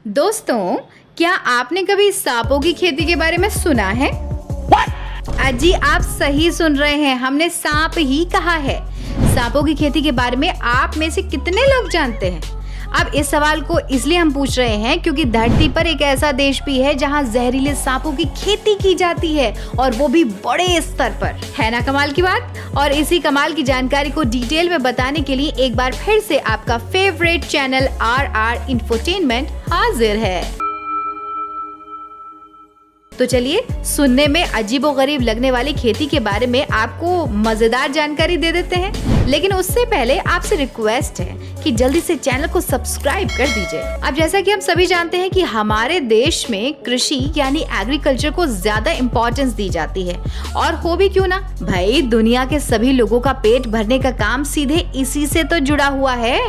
दोस्तों, क्या आपने कभी सांपों की खेती के बारे में सुना है? अजी, आप सही सुन रहे हैं, हमने सांप ही कहा है। सांपों की खेती के बारे में आप में से कितने लोग जानते हैं? अब इस सवाल को इसलिए हम पूछ रहे हैं क्योंकि धरती पर एक ऐसा देश भी है जहां जहरीले सांपों की खेती की जाती है, और वो भी बड़े स्तर पर। है ना कमाल की बात? और इसी कमाल की जानकारी को डिटेल में बताने के लिए एक बार फिर से आपका फेवरेट चैनल RR इंफोटेनमेंट हाजिर है। तो चलिए सुनने में अजीबोगरीब लगने वाली खेती के बारे में आपको मजेदार जानकारी दे देते हैं। लेकिन उससे पहले आपसे रिक्वेस्ट है कि जल्दी से चैनल को सब्सक्राइब कर दीजिए। अब जैसा कि हम सभी जानते हैं कि हमारे देश में कृषि यानी एग्रीकल्चर को ज्यादा इम्पोर्टेंस दी जाती है, और हो भी क्यों ना भाई, दुनिया के सभी लोगों का पेट भरने का काम सीधे इसी से तो जुड़ा हुआ है।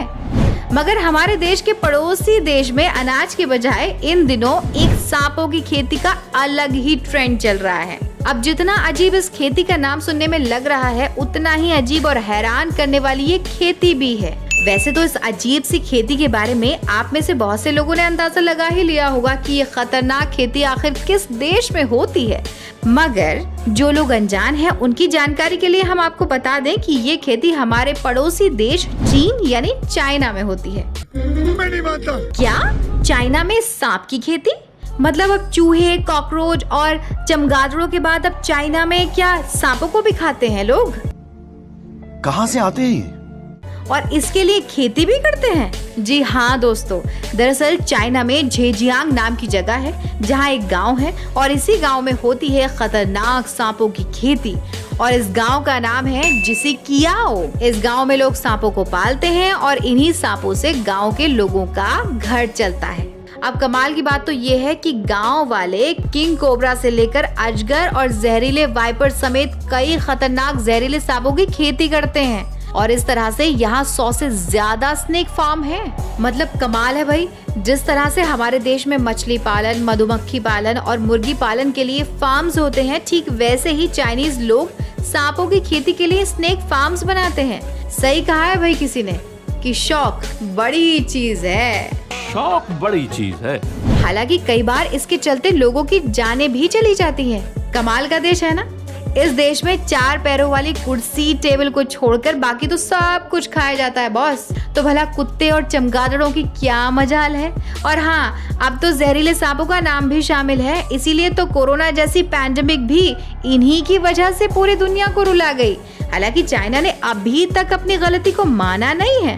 मगर हमारे देश के पड़ोसी देश में अनाज के बजाय इन दिनों एक सांपों की खेती का अलग ही ट्रेंड चल रहा है। अब जितना अजीब इस खेती का नाम सुनने में लग रहा है, उतना ही अजीब और हैरान करने वाली ये खेती भी है। वैसे तो इस अजीब सी खेती के बारे में आप में से बहुत से लोगों ने अंदाजा लगा ही लिया होगा कि ये खतरनाक खेती आखिर किस देश में होती है। मगर जो लोग अनजान हैं, उनकी जानकारी के लिए हम आपको बता दें कि ये खेती हमारे पड़ोसी देश चीन यानी चाइना में होती है। मैं नहीं मानता। क्या चाइना में सांप की खेती? मतलब अब चूहे, कॉकरोच और चमगादड़ों के बाद अब चाइना में क्या सांपों को भी खाते हैं लोग? कहाँ से आते हैं? और इसके लिए खेती भी करते हैं? जी हाँ दोस्तों, दरअसल चाइना में झेजियांग नाम की जगह है जहाँ एक गांव है, और इसी गांव में होती है खतरनाक सांपों की खेती। और इस गांव का नाम है जिसिकियाओ। इस गांव में लोग सांपों को पालते हैं और इन्हीं सांपों से गांव के लोगों का घर चलता है। अब कमाल की बात तो ये है कि गांव वाले किंग कोबरा से लेकर अजगर और जहरीले वाइपर समेत कई खतरनाक जहरीले सांपों की खेती करते हैं, और इस तरह से यहाँ 100 से ज्यादा स्नेक फार्म है। मतलब कमाल है भाई। जिस तरह से हमारे देश में मछली पालन, मधुमक्खी पालन और मुर्गी पालन के लिए फार्म्स होते हैं, ठीक वैसे ही चाइनीज लोग सांपों की खेती के लिए स्नेक फार्म्स बनाते हैं। सही कहा है भाई किसी ने कि शौक बड़ी चीज है। शौक बड़ी चीज है। हालांकि कई बार इसके चलते लोगों की जानें भी चली जाती हैं। कमाल का देश है ना। इस देश में 4 पैरों वाली कुर्सी टेबल को छोड़कर बाकी तो सब कुछ खाया जाता है बॉस। तो भला कुत्ते और चमगादड़ों की क्या मजाल है। और हाँ, अब तो जहरीले सांपों का नाम भी शामिल है, इसीलिए तो कोरोना जैसी पैंडेमिक भी इन्हीं की वजह से पूरी दुनिया को रुला गई। हालांकि चाइना ने अभी तक अपनी गलती को माना नहीं है।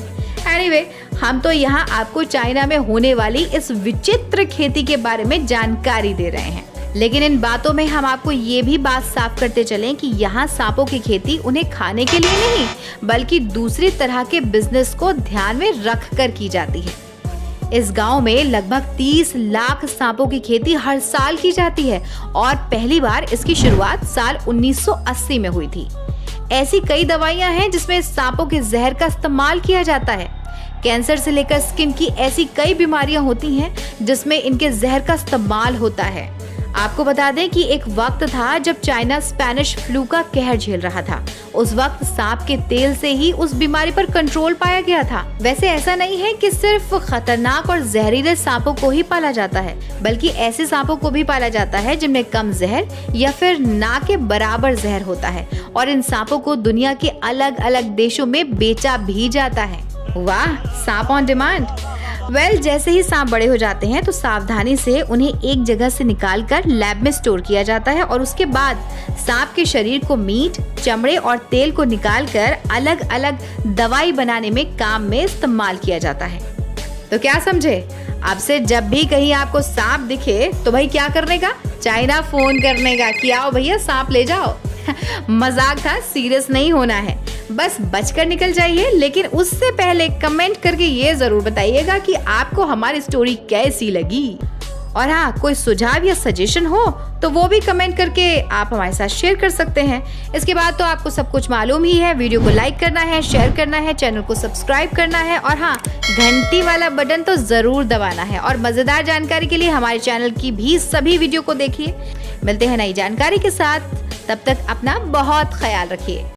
एनीवे, हम तो यहाँ आपको चाइना में होने वाली इस विचित्र खेती के बारे में जानकारी दे रहे हैं। लेकिन इन बातों में हम आपको ये भी बात साफ करते चलें कि यहाँ सांपों की खेती उन्हें खाने के लिए नहीं, बल्कि दूसरी तरह के बिजनेस को ध्यान में रख कर की जाती है। इस गांव में लगभग 30 लाख सांपों की खेती हर साल की जाती है, और पहली बार इसकी शुरुआत साल 1980 में हुई थी। ऐसी कई दवाइयां हैं जिसमें सांपों के जहर का इस्तेमाल किया जाता है। कैंसर से लेकर स्किन की ऐसी कई बीमारियां होती हैं जिसमें इनके जहर का इस्तेमाल होता है। आपको बता दें कि एक वक्त था जब चाइना स्पेनिश फ्लू का कहर झेल रहा था। उस वक्त सांप के तेल से ही उस बीमारी पर कंट्रोल पाया गया था। वैसे ऐसा नहीं है कि सिर्फ खतरनाक और जहरीले सांपों को ही पाला जाता है, बल्कि ऐसे सांपों को भी पाला जाता है जिनमें कम जहर या फिर ना के बराबर जहर होता है, और इन सांपों को दुनिया के अलग अलग देशों में बेचा भी जाता है। वाह, सांप ऑन डिमांड। जैसे ही सांप बड़े हो जाते हैं तो सावधानी से उन्हें एक जगह से निकालकर लैब में स्टोर किया जाता है, और उसके बाद सांप के शरीर को मीट, चमड़े और तेल को निकालकर अलग अलग दवाई बनाने में काम में इस्तेमाल किया जाता है। तो क्या समझे? अब से जब भी कहीं आपको सांप दिखे तो भाई क्या करने का? चाइना फोन करने का कि आओ भैया सांप ले जाओ। मजाक था, सीरियस नहीं होना है। बस बचकर निकल जाइए, लेकिन उससे पहले कमेंट करके ये जरूर बताइएगा कि आपको हमारी स्टोरी कैसी लगी। और हाँ, कोई सुझाव या सजेशन हो तो वो भी कमेंट करके आप हमारे साथ शेयर कर सकते हैं। इसके बाद तो आपको सब कुछ मालूम ही है। वीडियो को लाइक करना है, शेयर करना है, चैनल को सब्सक्राइब करना है, और हाँ, घंटी वाला बटन तो जरूर दबाना है। और मजेदार जानकारी के लिए हमारे चैनल की भी सभी वीडियो को देखिए। मिलते हैं नई जानकारी के साथ, तब तक अपना बहुत ख्याल रखिए।